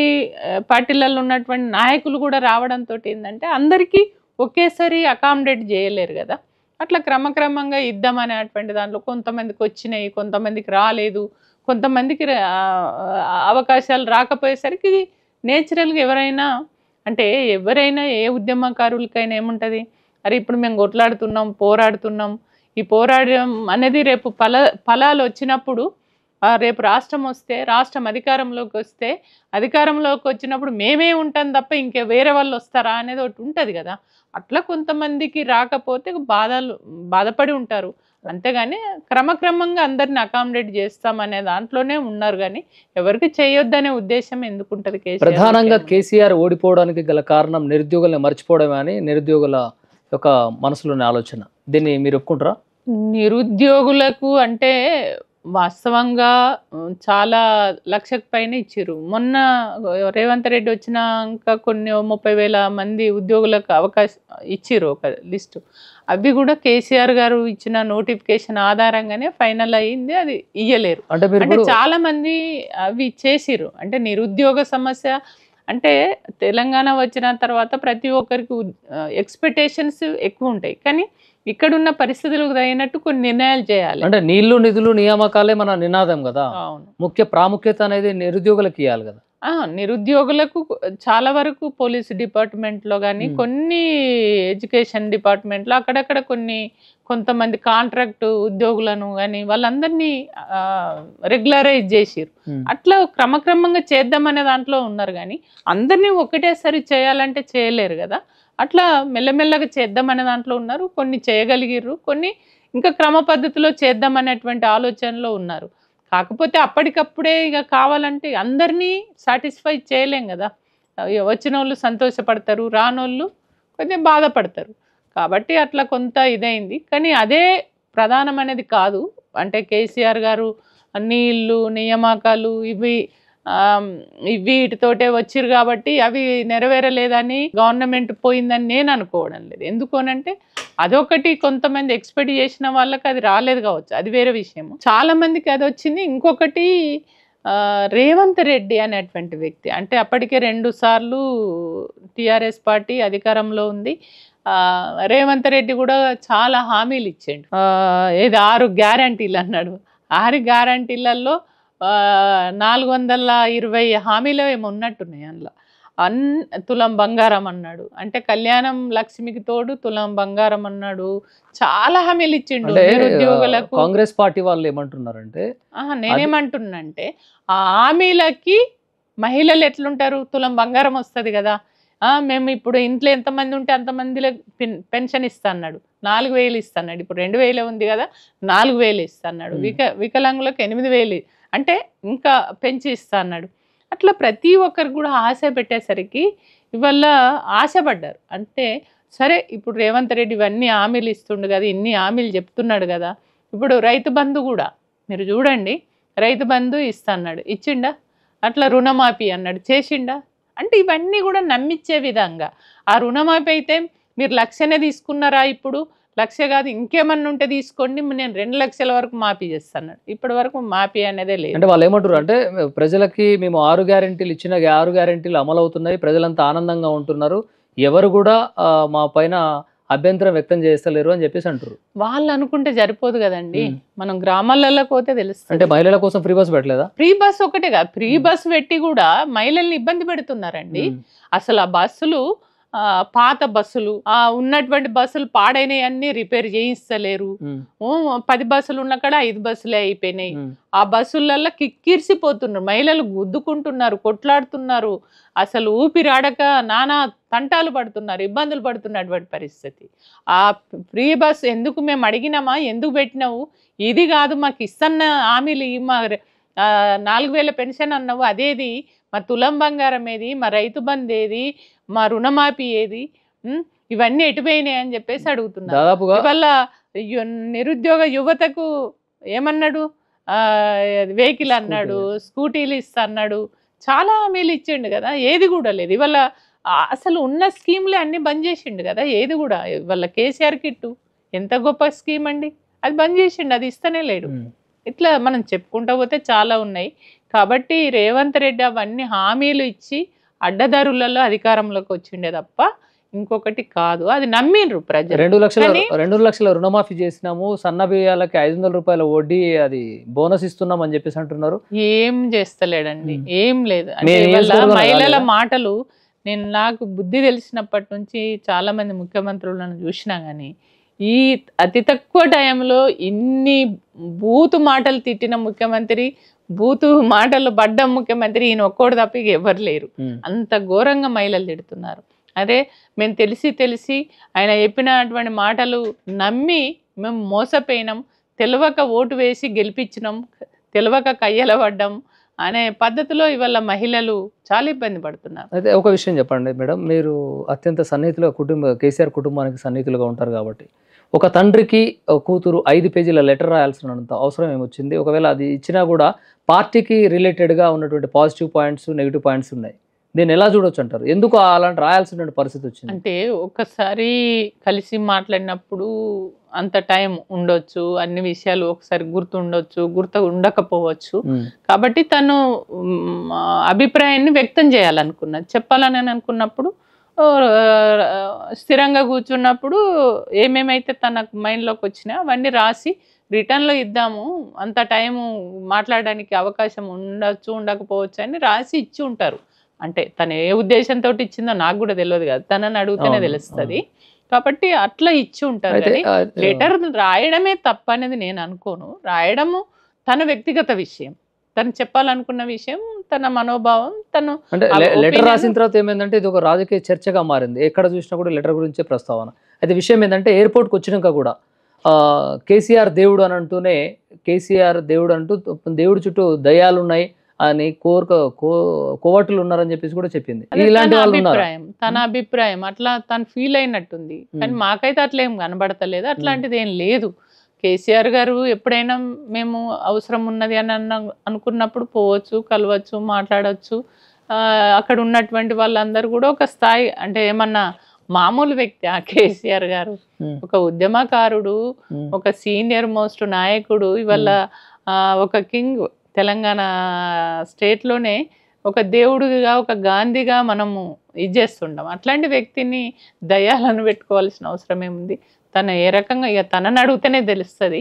పార్టీలలో ఉన్నటువంటి నాయకులు కూడా రావడంతో ఏంటంటే అందరికీ ఒకేసారి అకామిడేట్ చేయలేరు కదా. అట్లా క్రమక్రమంగా ఇద్దామనేటువంటి దాంట్లో కొంతమందికి వచ్చినాయి, కొంతమందికి రాలేదు, కొంతమందికి అవకాశాలు రాకపోయేసరికి నేచురల్గా ఎవరైనా ఏ ఉద్యమకారులకైనా ఏముంటుంది, అరే ఇప్పుడు మేము కొట్లాడుతున్నాం, పోరాడుతున్నాం, ఈ పోరాడడం అనేది రేపు ఫలాలు వచ్చినప్పుడు రేపు రాష్ట్రం అధికారంలోకి వచ్చినప్పుడు మేమే ఉంటాం తప్ప ఇంకే వేరే వాళ్ళు వస్తారా అనేది ఒకటి ఉంటుంది కదా. అట్లా కొంతమందికి రాకపోతే బాధపడి ఉంటారు. అంతేగాని క్రమక్రమంగా అందరిని అకామిడేట్ చేస్తామనే దాంట్లోనే ఉన్నారు. కానీ ఎవరికి చేయొద్దనే ఉద్దేశం ఎందుకుంటది? ప్రధానంగా కేసీఆర్ ఓడిపోవడానికి గల కారణం నిరుద్యోగులను మర్చిపోవడమే అని నిరుద్యోగుల యొక్క మనసులోని ఆలోచన. దీన్ని మీరు ఒప్పుకుంటారా? నిరుద్యోగులకు అంటే వాస్తవంగా చాలా లక్షకు పైన ఇచ్చిర్రు. మొన్న రేవంత్ రెడ్డి వచ్చినాక కొన్ని 30,000 మంది ఉద్యోగులకు అవకాశం ఇచ్చిర్రు, ఒక లిస్టు. అవి కూడా కేసీఆర్ గారు ఇచ్చిన నోటిఫికేషన్ ఆధారంగానే ఫైనల్ అయ్యింది. అది ఇయ్యలేరు అంటే చాలా మంది అవి చేసిర్రు. అంటే నిరుద్యోగ సమస్య అంటే తెలంగాణ వచ్చిన తర్వాత ప్రతి ఒక్కరికి ఎక్స్పెక్టేషన్స్ ఎక్కువ ఉంటాయి. కానీ ఇక్కడున్న పరిస్థితులకు తగినట్టు కొన్ని నిర్ణయాలు చేయాలి. అంటే నీళ్లు నిధులు నియామకాలే మన నినాదం కదా. అవును, ముఖ్య ప్రాముఖ్యత అనేది నిరుద్యోగులకు ఇవ్వాలి కదా. నిరుద్యోగులకు చాలా వరకు పోలీస్ డిపార్ట్మెంట్లో కానీ కొన్ని ఎడ్యుకేషన్ డిపార్ట్మెంట్లో అక్కడక్కడ కొంతమంది కాంట్రాక్ట్ ఉద్యోగులను కానీ వాళ్ళందరినీ రెగ్యులరైజ్ చేసిర్రు. అట్లా క్రమక్రమంగా చేద్దామనే దాంట్లో ఉన్నారు. కానీ అందరినీ ఒకటేసారి చేయాలంటే చేయలేరు కదా. అట్లా మెల్లమెల్లగా చేద్దామనే దాంట్లో ఉన్నారు. కొన్ని చేయగలిగిర్రు, కొన్ని ఇంకా క్రమ పద్ధతిలో చేద్దామనేటువంటి ఆలోచనలో ఉన్నారు. కాకపోతే అప్పటికప్పుడే ఇక కావాలంటే అందరినీ సాటిస్ఫై చేయలేం కదా. వచ్చిన వాళ్ళు సంతోషపడతారు, రానోళ్ళు కొంచెం బాధపడతారు. కాబట్టి అట్లా కొంత ఇదైంది. కానీ అదే ప్రధానం అనేది కాదు. అంటే కేసీఆర్ గారు నీళ్ళు నియామకాలు వీటితోటే వచ్చిరు కాబట్టి అవి నెరవేరలేదని గవర్నమెంట్ పోయిందని నేను అనుకోవడం లేదు. ఎందుకోనంటే అదొకటి కొంతమంది ఎక్స్పెక్ట్ చేసిన వాళ్ళకి అది రాలేదు కావచ్చు, అది వేరే విషయం. చాలా మందికి అది వచ్చింది. ఇంకొకటి రేవంత్ రెడ్డి అనేటువంటి వ్యక్తి అంటే అప్పటికే 2 సార్లు టీఆర్ఎస్ పార్టీ అధికారంలో ఉంది. రేవంత్ రెడ్డి కూడా చాలా హామీలు ఇచ్చాడు. ఏది 6 గ్యారంటీలు అన్నాడు. 6 గ్యారంటీలలో 420 హామీలు ఏమో ఉన్నట్టున్నాయి. అందులో తులం బంగారం అన్నాడు. అంటే కళ్యాణం లక్ష్మికి తోడు తులం బంగారం అన్నాడు. చాలా హామీలు ఇచ్చిండు నిరుద్యోగులకు. కాంగ్రెస్ పార్టీ వాళ్ళు ఏమంటున్నారంటే, నేనేమంటున్నానంటే ఆ హామీలకి మహిళలు ఎట్లుంటారు, తులం బంగారం వస్తుంది కదా, మేము ఇప్పుడు ఇంట్లో ఎంతమంది ఉంటే అంతమందిలో పెన్షన్ ఇస్తా అన్నాడు. 4,000 ఇస్తా అన్నాడు. ఇప్పుడు 2,000 ఉంది కదా, 4,000 ఇస్తా అన్నాడు. వికలాంగులకు 8,000 అంటే ఇంకా పెంచి ఇస్తా అన్నాడు. అట్లా ప్రతి ఒక్కరికి కూడా ఆశ పెట్టేసరికి ఇవాళ ఆశపడ్డారు. అంటే సరే ఇప్పుడు రేవంత్ రెడ్డి ఇవన్నీ హామీలు ఇస్తుండు కదా, ఇన్ని హామీలు చెప్తున్నాడు కదా, ఇప్పుడు రైతు బంధు కూడా మీరు చూడండి, రైతు బంధు ఇస్తా అన్నాడు, ఇచ్చిండా? అట్లా రుణమాఫీ అన్నాడు, చేసిండా? అంటే ఇవన్నీ కూడా నమ్మించే విధంగా. ఆ రుణమాఫీ అయితే మీరు 1,00,000 తీసుకున్నారా, ఇప్పుడు లక్ష కాదు ఇంకేమన్నా ఉంటే తీసుకోండి, నేను 2 లక్షల వరకు మాఫీ చేస్తాను. ఇప్పటి వరకు మాఫీ అనేదే లేదు. అంటే వాళ్ళు ఏమంటారు అంటే ప్రజలకి మేము 6 గ్యారెంటీలు ఇచ్చిన 6 గ్యారెంటీలు అమలు అవుతున్నాయి, ప్రజలంతా ఆనందంగా ఉంటున్నారు, ఎవరు కూడా మా పైన అభ్యంతరం వ్యక్తం చేస్తలేరు అని చెప్పేసి అంటారు. వాళ్ళు అనుకుంటే సరిపోదు కదండి, మనం గ్రామాలలో పోతే తెలుస్తుంది. అంటే మహిళల కోసం ఫ్రీ బస్ పెట్టలేదా? ఫ్రీ బస్ ఒకటే కాదు, ఫ్రీ బస్ పెట్టి కూడా మహిళల్ని ఇబ్బంది పెడుతున్నారండి. అసలు ఆ బస్సులు పాత బస్సులు ఉన్నటువంటి బస్సులు పాడైనవన్నీ రిపేర్ చేయిస్తలేరు. 10 బస్సులు ఉన్న కాడ 5 బస్సులే అయిపోయినాయి. ఆ బస్సులలో కిక్కిరిసిపోతున్నారు, మహిళలు గుద్దుకుంటున్నారు, కొట్లాడుతున్నారు, అసలు ఊపిరాడక నానా తంటాలు పడుతున్నారు, ఇబ్బందులు పడుతున్నటువంటి పరిస్థితి. ఆ ఫ్రీ బస్ ఎందుకు మేము అడిగినామా, ఎందుకు పెట్టినావు, ఇది కాదు మాకు ఇస్తున్న హామీలు, మా 4000 పెన్షన్ అన్నావు అదేది, మా తులం బంగారం ఏది, మా రైతు బంద్ ఏది, మా రుణమాఫీ ఏది, ఇవన్నీ ఎటుపోయినాయి అని చెప్పేసి అడుగుతున్నారు. దాదాపుగా ఇవాళ నిరుద్యోగ యువతకు ఏమన్నాడు, వెహికల్ అన్నాడు, స్కూటీలు ఇస్తా అన్నాడు, చాలా హామీలు ఇచ్చిండు కదా, ఏది కూడా లేదు. ఇవాళ అసలు ఉన్న స్కీమ్లే అన్ని బంద్ చేసిండు కదా, ఏది కూడా. ఇవాళ కేసీఆర్ కిట్టు ఎంత గొప్ప స్కీమ్ అండి, అది బంద్ చేసిండు, అది ఇస్తనే లేడు. ఇట్లా మనం చెప్పుకుంటూ పోతే చాలా ఉన్నాయి. కాబట్టి రేవంత్ రెడ్డి అవన్నీ హామీలు ఇచ్చి అడ్డదారులలో అధికారంలోకి వచ్చిండే తప్ప ఇంకొకటి కాదు. అది నమ్మిండ్రు ప్రజలు. 2 లక్షల రుణమాఫీ చేసినాము, సన్న బియ్యాలకి 500 రూపాయల వడ్డీ అది బోనస్ ఇస్తున్నాం అని చెప్పేసి అంటున్నారు. ఏం చేస్తలేడండి, ఏం లేదు. అంటే మహిళల మాటలు, నేను నాకు బుద్ధి తెలిసినప్పటి నుంచి చాలా మంది ముఖ్యమంత్రులను చూసినా కానీ ఈ అతి తక్కువ టైంలో ఇన్ని బూతు మాటలు తిట్టిన ముఖ్యమంత్రి, బూతు మాటలు పడ్డ ముఖ్యమంత్రి ఈయన ఒక్కోడు తప్ప ఎవరు లేరు. అంత ఘోరంగా మహిళలు తిడుతున్నారు. అదే మేము తెలిసి ఆయన చెప్పినటువంటి మాటలు నమ్మి మేము మోసపోయినాం, తెలియక ఓటు వేసి గెలిపించినాం, తెలియక కయ్యల పడ్డాం అనే పద్ధతిలో ఇవాళ మహిళలు చాలా ఇబ్బంది పడుతున్నారు. అయితే ఒక విషయం చెప్పండి మేడం, మీరు అత్యంత సన్నిహితులుగా కేసీఆర్ కుటుంబానికి సన్నిహితులుగా ఉంటారు కాబట్టి, ఒక తండ్రికి కూతురు 5 పేజీల లెటర్ రాయాల్సినంత అవసరం ఏమొచ్చింది? ఒకవేళ అది ఇచ్చినా కూడా పార్టీకి రిలేటెడ్గా ఉన్నటువంటి పాజిటివ్ పాయింట్స్, నెగిటివ్ పాయింట్స్ ఉన్నాయి, దీన్ని ఎలా చూడొచ్చు అంటారు? ఎందుకు అలాంటి రాయాల్సిన పరిస్థితి వచ్చింది? అంటే ఒకసారి కలిసి మాట్లాడినప్పుడు అంత టైం ఉండొచ్చు, అన్ని విషయాలు ఒకసారి గుర్తు ఉండకపోవచ్చు. కాబట్టి తను అభిప్రాయాన్ని వ్యక్తం చేయాలనుకున్నది, చెప్పాలని అనుకున్నప్పుడు స్థిరంగా కూర్చున్నప్పుడు ఏమేమైతే తనకు మైండ్లోకి వచ్చినా అవన్నీ రాసి రిటర్న్లో ఇద్దాము, అంత టైము మాట్లాడడానికి అవకాశం ఉండకపోవచ్చు అని రాసి ఇచ్చి ఉంటారు. అంటే తను ఏ ఉద్దేశంతో ఇచ్చిందో నాకు కూడా తెలియదు కదా, తనని అడిగితేనే తెలుస్తుంది. కాబట్టి అట్లా ఇచ్చి ఉంటారు. కానీ లెటర్ రాయడమే తప్ప అనేది నేను అనుకోను. రాయడము తన వ్యక్తిగత విషయం, తను చెప్పాలనుకున్న విషయం, తన మనోభావం. తను అంటే లెటర్ రాసిన తర్వాత ఏమైందంటే ఇది ఒక రాజకీయ చర్చగా మారింది, ఎక్కడ చూసినా కూడా లెటర్ గురించే ప్రస్తావన. అయితే విషయం ఏంటంటే ఎయిర్పోర్ట్కి వచ్చినాక కూడా కేసీఆర్ దేవుడు అని అంటూనే, కేసీఆర్ దేవుడు అంటూ దేవుడి చుట్టూ దయ్యాలు ఉన్నాయి అని కోవట్లు ఉన్నారని చెప్పేసి కూడా చెప్పింది. ఇలాంటి వాళ్ళు తన అభిప్రాయం అట్లా తను ఫీల్ అయినట్టుంది. కానీ మాకైతే అట్లా ఏం కనబడతలేదు, అట్లాంటిది ఏం లేదు. కేసీఆర్ గారు ఎప్పుడైనా మేము అవసరం ఉన్నది అని అనుకున్నప్పుడు పోవచ్చు, కలవచ్చు, మాట్లాడవచ్చు. అక్కడ ఉన్నటువంటి వాళ్ళందరూ కూడా ఒక స్థాయి, అంటే ఏమన్నా మామూలు వ్యక్తి ఆ కేసీఆర్ గారు, ఒక ఉద్యమకారుడు, ఒక సీనియర్ మోస్ట్ నాయకుడు, ఇవాళ ఒక కింగ్, తెలంగాణ స్టేట్లోనే ఒక దేవుడిగా, ఒక గాంధీగా మనము ఇది చేస్తుంటాం. అట్లాంటి వ్యక్తిని దయాలను పెట్టుకోవాల్సిన అవసరం ఏముంది? తను ఏ రకంగా, ఇక తనని అడిగితేనే తెలుస్తుంది.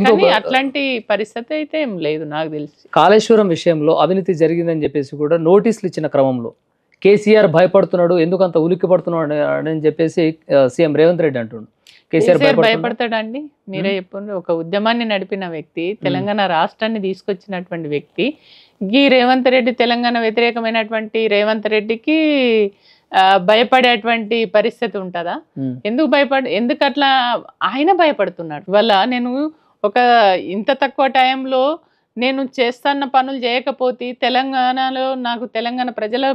కానీ అట్లాంటి పరిస్థితి అయితే ఏం లేదు నాకు తెలిసి. కాళేశ్వరం విషయంలో అవినీతి జరిగిందని చెప్పేసి కూడా నోటీసులు ఇచ్చిన క్రమంలో కేసీఆర్ భయపడుతున్నాడు, ఎందుకంత ఉలిక్కి పడుతున్నాడు అని చెప్పేసి సీఎం రేవంత్ రెడ్డి అంటుండు. కేసీఆర్ భయపడతాడండి? మీరే చెప్పండి. ఒక ఉద్యమాన్ని నడిపిన వ్యక్తి, తెలంగాణ రాష్ట్రాన్ని తీసుకొచ్చినటువంటి వ్యక్తి, ఈ రేవంత్ రెడ్డి, తెలంగాణ వ్యతిరేకమైనటువంటి రేవంత్ రెడ్డికి భయపడేటువంటి పరిస్థితి ఉంటుందా? ఎందుకు అట్లా ఆయన భయపడుతున్నాడు? వల్ల నేను ఒక ఇంత తక్కువ టైంలో నేను చేస్తున్న పనులు చేయకపోతే తెలంగాణలో నాకు తెలంగాణ ప్రజల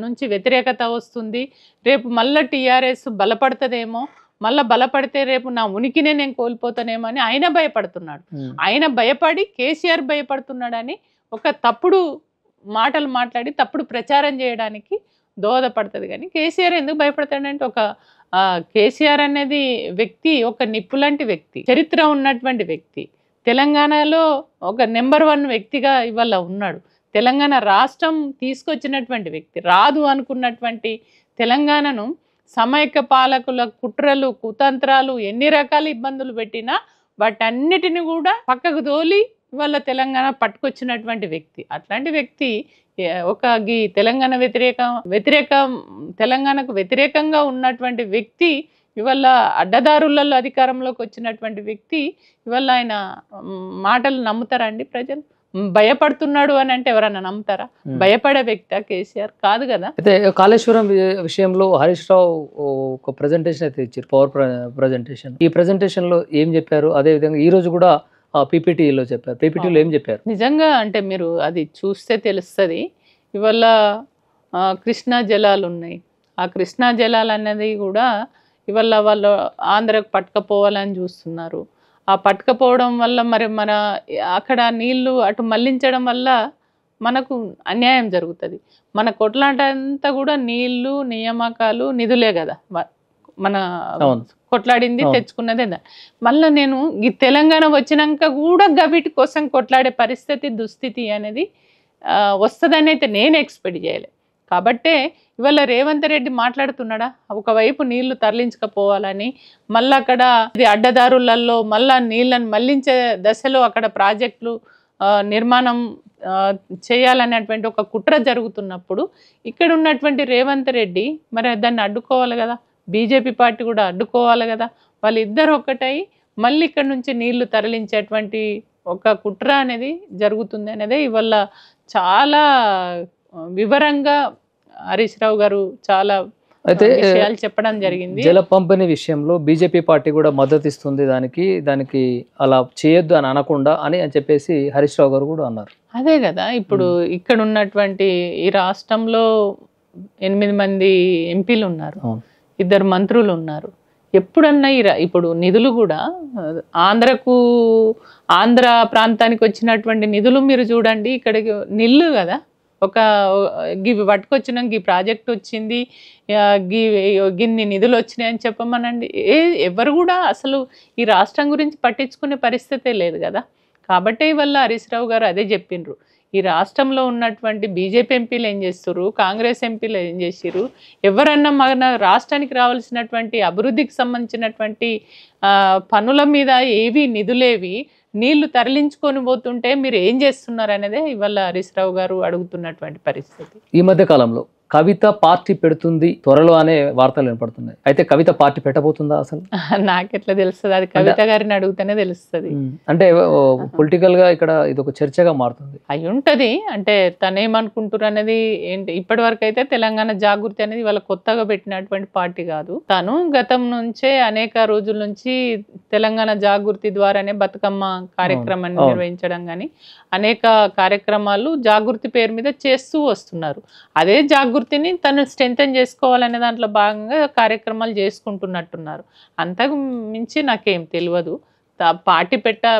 నుంచి వ్యతిరేకత వస్తుంది, రేపు మళ్ళీ టీఆర్ఎస్ బలపడుతుందేమో, మళ్ళీ బలపడితే రేపు నా ఉనికినే నేను కోల్పోతానేమో అని ఆయన భయపడుతున్నాడు. ఆయన భయపడి కేసీఆర్ భయపడుతున్నాడని ఒక తప్పుడు మాటలు మాట్లాడి తప్పుడు ప్రచారం చేయడానికి దోహదపడుతుంది. కానీ కేసీఆర్ ఎందుకు భయపడతాడంటే ఒక కేసీఆర్ అనేది వ్యక్తి ఒక నిప్పు లాంటి వ్యక్తి, చరిత్ర ఉన్నటువంటి వ్యక్తి, తెలంగాణలో ఒక నెంబర్ 1 వ్యక్తిగా ఇవాళ ఉన్నాడు. తెలంగాణ రాష్ట్రం తీసుకొచ్చినటువంటి వ్యక్తి, రాదు అనుకున్నటువంటి తెలంగాణను సమైక్య పాలకుల కుట్రలు కుతంత్రాలు ఎన్ని రకాల ఇబ్బందులు పెట్టినా వాటన్నిటిని కూడా పక్కకు తోలి ఇవాళ తెలంగాణ పట్టుకొచ్చినటువంటి వ్యక్తి. అట్లాంటి వ్యక్తి తెలంగాణ తెలంగాణకు వ్యతిరేకంగా ఉన్నటువంటి వ్యక్తి ఇవాళ అడ్డదారులలో అధికారంలోకి వచ్చినటువంటి వ్యక్తి ఇవాళ ఆయన మాటలు నమ్ముతారండి ప్రజలు? భయపడుతున్నాడు అని అంటే ఎవరన్నా నమ్ముతారా? భయపడే వ్యక్తి కేసీఆర్ కాదు కదా. అయితే కాళేశ్వరం విషయంలో హరీష్ రావు ఒక ప్రెజెంటేషన్ అయితే ఇచ్చారు, పవర్ ప్రెజెంటేషన్. ఈ ప్రెజెంటేషన్ లో ఏం చెప్పారు? అదే విధంగా ఈ రోజు కూడా పీపీటీలో చెప్పారు. పీపీటీలో ఏం చెప్పారు? నిజంగా అంటే మీరు అది చూస్తే తెలుస్తుంది. ఇవాళ కృష్ణా జలాలు ఉన్నాయి. ఆ కృష్ణా జలాలు అనేది కూడా ఇవాళ వాళ్ళు ఆంధ్రకు పట్టుకపోవాలని చూస్తున్నారు. ఆ పట్టుకపోవడం వల్ల మరి మన అక్కడ నీళ్లు అటు మళ్లించడం వల్ల మనకు అన్యాయం జరుగుతుంది. మన కొట్లాట అంతా కూడా నీళ్లు, నియామకాలు, నిధులే కదా మన కొట్లాడింది, తెచ్చుకున్నదే. మళ్ళీ నేను ఈ తెలంగాణ వచ్చినాక కూడా గవిటి కోసం కొట్లాడే పరిస్థితి, దుస్థితి అనేది వస్తుందని అయితే నేను ఎక్స్పెక్ట్ చేయలే. కాబట్టే ఇవాళ రేవంత్ రెడ్డి మాట్లాడుతున్నాడా, ఒకవైపు నీళ్లు తరలించకపోవాలని, మళ్ళీ అక్కడ అడ్డదారులలో మళ్ళా నీళ్ళని మళ్లించే దశలో అక్కడ ప్రాజెక్టులు నిర్మాణం చేయాలనేటువంటి ఒక కుట్ర జరుగుతున్నప్పుడు ఇక్కడ ఉన్నటువంటి రేవంత్ రెడ్డి మరి దాన్ని అడ్డుకోవాలి కదా, బీజేపీ పార్టీ కూడా అడ్డుకోవాలి కదా. వాళ్ళిద్దరు ఒక్కటై మళ్ళీ ఇక్కడ నుంచి నీళ్లు తరలించేటువంటి ఒక కుట్ర అనేది జరుగుతుంది అనేది ఇవాళ చాలా వివరంగా హరీష్ రావు గారు చాలా అయితే విషయాలు చెప్పడం జరిగింది. జల పంపిణీ విషయంలో బీజేపీ పార్టీ కూడా మద్దతు ఇస్తుంది, దానికి అలా చేయొద్దు అని అనకుండా అని చెప్పేసి హరీష్ రావు గారు కూడా అన్నారు. అదే కదా, ఇప్పుడు ఇక్కడ ఉన్నటువంటి ఈ రాష్ట్రంలో 8 మంది ఎంపీలు ఉన్నారు, 2 మంత్రులు ఉన్నారు. ఎప్పుడన్నా ఇప్పుడు నిధులు కూడా ఆంధ్ర ప్రాంతానికి వచ్చినటువంటి నిధులు మీరు చూడండి, ఇక్కడికి నిల్లు కదా. గివి పట్టుకొచ్చినాక ఈ ప్రాజెక్ట్ వచ్చింది, గిన్ని నిధులు వచ్చినాయి అని చెప్పమనండి. ఎవరు కూడా అసలు ఈ రాష్ట్రం గురించి పట్టించుకునే పరిస్థితే లేదు కదా. కాబట్టి ఇవాళ హరీష్ రావు గారు అదే చెప్పిండ్రు, ఈ రాష్ట్రంలో ఉన్నటువంటి బీజేపీ ఎంపీలు ఏం చేస్తారు, కాంగ్రెస్ ఎంపీలు ఏం చేసిరు, ఎవరన్నా మన రాష్ట్రానికి రావాల్సినటువంటి అభివృద్ధికి సంబంధించినటువంటి పనుల మీద ఏవి నిధులేవి నీళ్లు తరలించుకొని పోతుంటే మీరు ఏం చేస్తున్నారు అనేదే ఇవాళ హరీష్ రావు గారు అడుగుతున్నటువంటి పరిస్థితి. ఈ మధ్య కాలంలో కవిత పార్టీ పెడుతుంది త్వరలో అనే వార్తలు వినపడుతున్నాయి. అయితే కవిత పార్టీ పెట్టబోతుందా అసలు? నాకెట్లా తెలుస్తుంది? అది కవిత గారిని అడిగితేనే తెలుస్తుంది. అంటే పొలిటికల్ గా ఇక్కడ ఇది ఒక చర్చగా మారుతుంది. అయి ఉంటది. అంటే తనేమనుకుంటారు అనేది ఏంటి, ఇప్పటి వరకు అయితే తెలంగాణ జాగృతి అనేది వాళ్ళ కొత్తగా పెట్టినటువంటి పార్టీ కాదు. తను గతం నుంచే అనేక రోజుల నుంచి తెలంగాణ జాగృతి ద్వారానే బతుకమ్మ కార్యక్రమాన్ని నిర్వహించడం కానీ అనేక కార్యక్రమాలు జాగృతి పేరు మీద చేస్తూ వస్తున్నారు. అదే జాగృతిని తను స్ట్రెంథెన్ చేసుకోవాలనే దాంట్లో భాగంగా కార్యక్రమాలు చేసుకుంటున్నట్టున్నారు. అంతకు మించి నాకేం తెలియదు. పార్టీ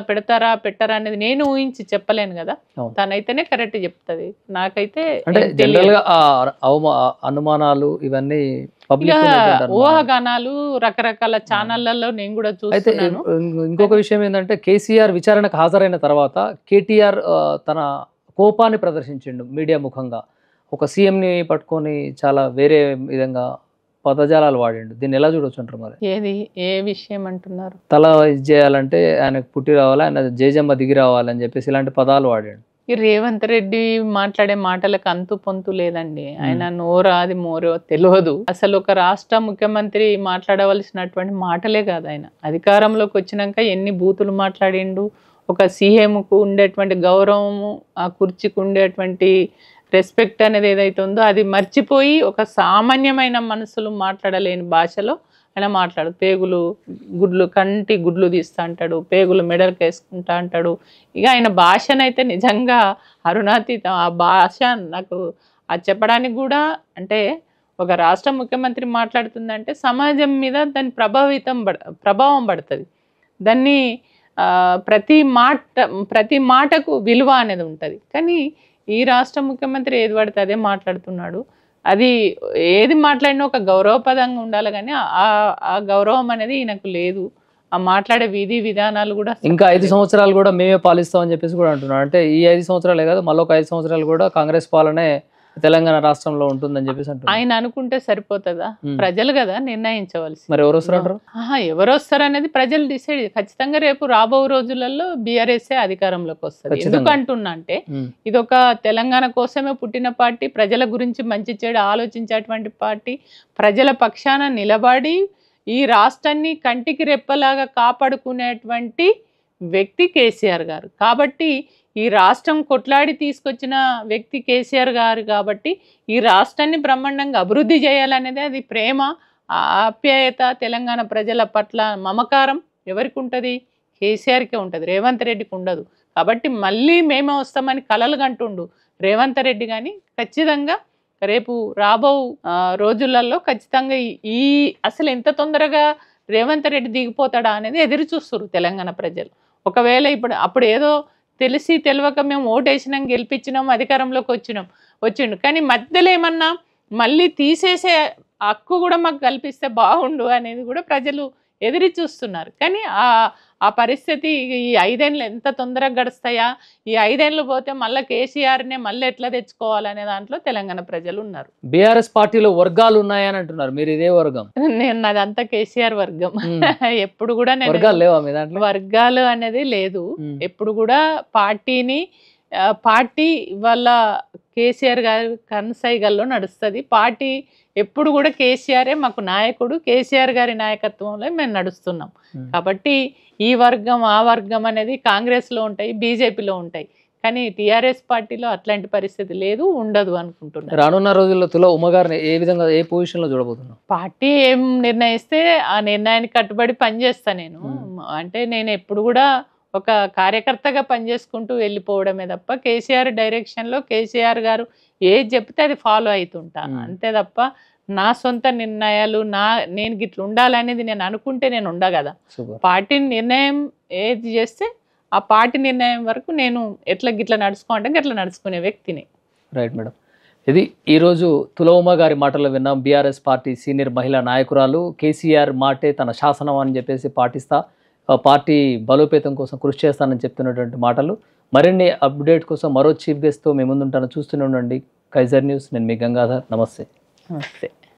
పెడతారా పెట్టారా అనేది నేను ఊహించి చెప్పలేను కదా, తనైతేనే కరెక్ట్ చెప్తుంది. నాకైతే అంటే జనరల్ గా అనుమానాలు ఇవన్నీ ఊహాగానాలు రకరకాల ఛానళ్లలో నేను కూడా చూస్తున్నాను. ఇంకొక విషయం ఏంటంటే కేసీఆర్ విచారణకు హాజరైన తర్వాత కేటీఆర్ తన కోపాన్ని ప్రదర్శించిండు మీడియా ముఖంగా. ఒక సీఎంని పట్టుకొని చాలా వేరే విధంగా పదజాలాలు వాడిండు. దీన్ని ఎలా చూడొచ్చు అంటారు మరి? ఏ విషయం అంటున్నారు? తల ఇది చేయాలంటే ఆయనకు పుట్టి రావాలి, ఆయన జేజమ్మ దిగి రావాలని చెప్పేసి ఇలాంటి పదాలు వాడాడు. ఈ రేవంత్ రెడ్డి మాట్లాడే మాటలకు అంతు పొంతు లేదండి. ఆయన నోరా అది మోరో తెలియదు. అసలు ఒక రాష్ట్ర ముఖ్యమంత్రి మాట్లాడవలసినటువంటి మాటలే కాదు. ఆయన అధికారంలోకి వచ్చినాక ఎన్ని బూతులు మాట్లాడిండు. ఒక సీఎంకు ఉండేటువంటి గౌరవము, ఆ కుర్చీకి ఉండేటువంటి రెస్పెక్ట్ అనేది ఏదైతే ఉందో అది మర్చిపోయి ఒక సామాన్యమైన మనసులు మాట్లాడలేని భాషలో ఆయన మాట్లాడు. పేగులు కంటి గుడ్లు తీస్తా అంటాడు, పేగులు మెడలకు వేసుకుంటా అంటాడు. ఇక ఆయన భాషనైతే నిజంగా అరుణాతీతం. ఆ భాష నాకు అది చెప్పడానికి కూడా, అంటే ఒక రాష్ట్ర ముఖ్యమంత్రి మాట్లాడుతుందంటే సమాజం మీద దాని ప్రభావం పడుతుంది. దాన్ని ప్రతి మాటకు విలువ అనేది ఉంటుంది. కానీ ఈ రాష్ట్ర ముఖ్యమంత్రి ఏది పడితే అదే మాట్లాడుతున్నాడు. అది ఏది మాట్లాడినా ఒక గౌరవపదంగా ఉండాలి, కానీ ఆ గౌరవం అనేది ఈయనకు లేదు. ఆ మాట్లాడే విధి విధానాలు కూడా ఇంకా 5 సంవత్సరాలు కూడా మేమే పాలిస్తామని చెప్పేసి కూడా అంటున్నారు. అంటే ఈ 5 సంవత్సరాలే కాదు, మళ్ళీ ఒక 5 సంవత్సరాలు కూడా కాంగ్రెస్ పాలనే తెలంగాణ రాష్ట్రంలో ఉంటుందని చెప్పేసి అంటున్నారు. ఆయన అనుకుంటే సరిపోతుందా? ప్రజలు కదా నిర్ణయించవలసి. మరి ఎవరు వస్తారంటారు? ఎవరు వస్తారు అనేది ప్రజలు డిసైడ్. ఖచ్చితంగా రేపు రాబో రోజులలో బీఆర్ఎస్ఏ అధికారంలోకి వస్తుంది. ఎందుకు అంటున్నా అంటే ఇది ఒక తెలంగాణ కోసమే పుట్టిన పార్టీ, ప్రజల గురించి మంచి చెడు ఆలోచించేటువంటి పార్టీ, ప్రజల పక్షాన నిలబడి ఈ రాష్ట్రాన్ని కంటికి రెప్పలాగా కాపాడుకునేటువంటి వ్యక్తి కేసీఆర్ గారు. కాబట్టి ఈ రాష్ట్రం కొట్లాడి తీసుకొచ్చిన వ్యక్తి కేసీఆర్ గారు. కాబట్టి ఈ రాష్ట్రాన్ని బ్రహ్మాండంగా అభివృద్ధి చేయాలనేది, అది ప్రేమ, ఆప్యాయత, తెలంగాణ ప్రజల పట్ల మమకారం ఎవరికి ఉంటుంది? కేసీఆర్కే ఉంటుంది, రేవంత్ రెడ్డికి ఉండదు. కాబట్టి మళ్ళీ మేమే వస్తామని కలలు కంటుండు రేవంత్ రెడ్డి. కానీ ఖచ్చితంగా రేపు రాబో రోజులలో ఖచ్చితంగా ఈ అసలు ఎంత తొందరగా రేవంత్ రెడ్డి దిగిపోతాడా అనేది ఎదురు చూస్తారు తెలంగాణ ప్రజలు. ఒకవేళ అప్పుడు ఏదో తెలిసి తెలియక మేము ఓటేసినాం, గెలిపించినాం, అధికారంలోకి వచ్చిండు, కానీ మధ్యలో ఏమన్నా మళ్ళీ తీసేసే హక్కు కూడా మాకు కల్పిస్తే బాగుండు అనేది కూడా ప్రజలు ఎదురు చూస్తున్నారు. కానీ ఆ పరిస్థితి ఈ 5 ఏళ్ళు ఎంత తొందరగా గడుస్తాయా, ఈ 5 ఏళ్ళు పోతే మళ్ళీ కేసీఆర్నే మళ్ళీ ఎట్లా తెచ్చుకోవాలనే దాంట్లో తెలంగాణ ప్రజలు ఉన్నారు. బీఆర్ఎస్ పార్టీలో వర్గాలు ఉన్నాయని అంటున్నారు, మీరు ఇదే వర్గం? నాదంతా కేసీఆర్ వర్గం. ఎప్పుడు కూడా నేను వర్గాలు అనేది లేదు. ఎప్పుడు కూడా పార్టీ వాళ్ళ కేసీఆర్ గారి కన్సైగల్లో నడుస్తుంది. పార్టీ ఎప్పుడు కూడా కేసీఆరే మాకు నాయకుడు, కేసీఆర్ గారి నాయకత్వంలో మేము నడుస్తున్నాం. కాబట్టి ఈ వర్గం ఆ వర్గం అనేది కాంగ్రెస్లో ఉంటాయి, బీజేపీలో ఉంటాయి, కానీ టీఆర్ఎస్ పార్టీలో అట్లాంటి పరిస్థితి లేదు, ఉండదు అనుకుంటున్నాను. రానున్న రోజుల్లో తుల ఉమ్మగారిని ఏ విధంగా, ఏ పొజిషన్లో చూడబోతున్నాం? పార్టీ ఏం నిర్ణయిస్తే ఆ నిర్ణయానికి కట్టుబడి పనిచేస్తా నేను. అంటే నేను ఎప్పుడు కూడా ఒక కార్యకర్తగా పనిచేసుకుంటూ వెళ్ళిపోవడమే తప్ప కేసీఆర్ డైరెక్షన్లో కేసీఆర్ గారు ఏది చెప్తే అది ఫాలో అవుతుంటా, అంతే తప్ప నా సొంత నిర్ణయాలు నేను గిట్ల ఉండాలనేది నేను అనుకుంటే నేను ఉండగదా. పార్టీ నిర్ణయం ఏది చేస్తే ఆ పార్టీ నిర్ణయం వరకు నేను గిట్ల నడుచుకోంటే గిట్ల నడుచుకునే వ్యక్తిని. రైట్ మేడం, ఇది ఈరోజు తుల ఉమ గారి మాటలు విన్నాం. బీఆర్ఎస్ పార్టీ సీనియర్ మహిళా నాయకురాలు. కేసీఆర్ మాటే తన శాసనం అని చెప్పేసి పాటిస్తా పార్టీ బలోపేతం కోసం కృషి చేస్తానని చెప్తున్నటువంటి మాటలు. మరిన్ని అప్డేట్ కోసం మరో చీఫ్ గెస్ట్తో మీ ముందుంటాను. చూస్తూనే ఉండండి కైజర్ న్యూస్. నేను మీ గంగాధర్. నమస్తే.